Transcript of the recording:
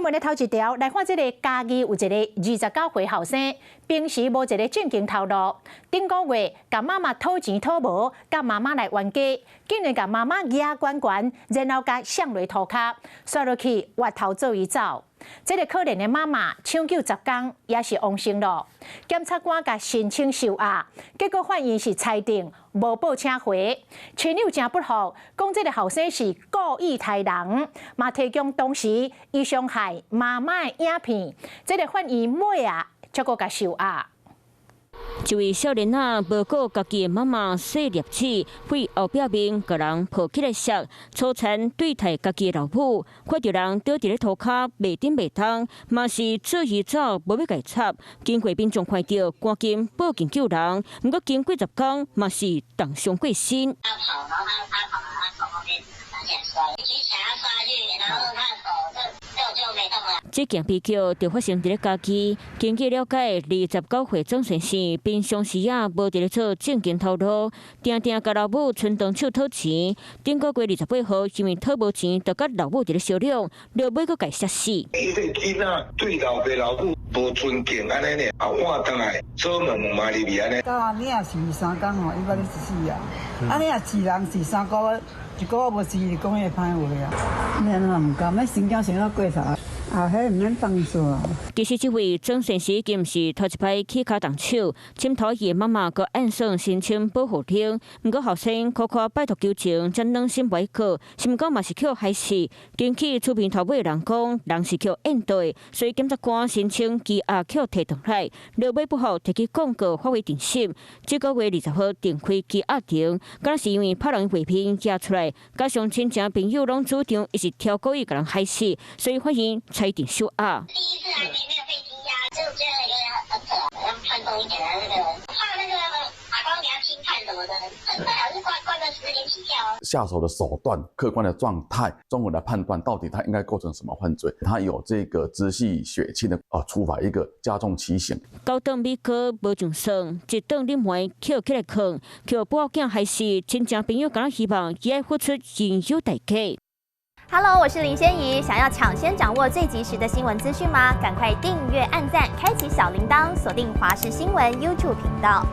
闻的头一条来看，这个嘉义有一个29岁后生，平时无一个正经头路。顶个月甲妈妈讨钱讨无，甲妈妈来冤家，竟然甲妈妈牙关关，然后甲上落涂骹，摔落去挖头做伊走。这个可怜的妈妈抢救10天，也是亡生了。检察官甲申请收押，结果法院是裁定无报请回。亲友真不服，讲这个后生是故意害人，嘛提供当时伊伤害妈妈的影片。这个法院尾啊，才阁甲收押。一位少年仔无顾家己的妈妈洗粒子，为后壁面甲人抱起来摔，粗残对待家己的老母，看到人倒伫咧涂骹，袂顶袂当，嘛是做伊走，无要家插。经过民众看到，赶紧报警救人，不过经过10天，嘛是重伤过身。他跑，然后他从后面拿起来摔，一起想要摔下去，然后他的手就没动了。这件悲剧就发生伫咧嘉义。经过了解，29岁郑先生平常时啊无伫咧做正经头路，定定甲老母伸动手讨钱。顶个月28号，因为讨无钱，就甲老母伫咧相谅，落尾佫家杀死。伊个囡仔对老爸老母无尊敬安尼呢，后换倒来做问嘛入去安尼。到你也是3天吼，伊捌你死啊！你也是人是3个月，1个月无死，就讲迄个歹话啊！你安怎唔甘？要神经想到过头。迄唔免放手。其实这位郑先生已经是头一摆起脚动手，侵讨伊的妈妈，佮按上申请保护令。不过后生苦苦拜托求情，才软心袂过，心讲嘛是去害死。根据厝边头尾的人讲，人是去应对，所以检察官申请羁押去提回来，落尾不好提起公告发回定审。这个月20号定开羁押庭，敢是因为怕人画片夹出来，加上亲戚朋友拢主张伊是挑故意甲人害死，所以法院裁定收押。第一次还没有被羁押，就觉得一个很扯，要宽松一点的那个，怕那个法官给他轻判什么的，最好是关个10年起跳。下手的手段、客观的状态，综合来判断到底他应该构成什么犯罪。他有这个直系血亲的处罚一个加重其刑。高等美国无上算，一顿啉糜捡起来扛，叫报警还是亲戚朋友敢希望伊爱付出应有代价。Hello， 我是林仙怡。想要抢先掌握最及时的新闻资讯吗？赶快订阅、按赞、开启小铃铛，锁定华视新闻 YouTube 频道。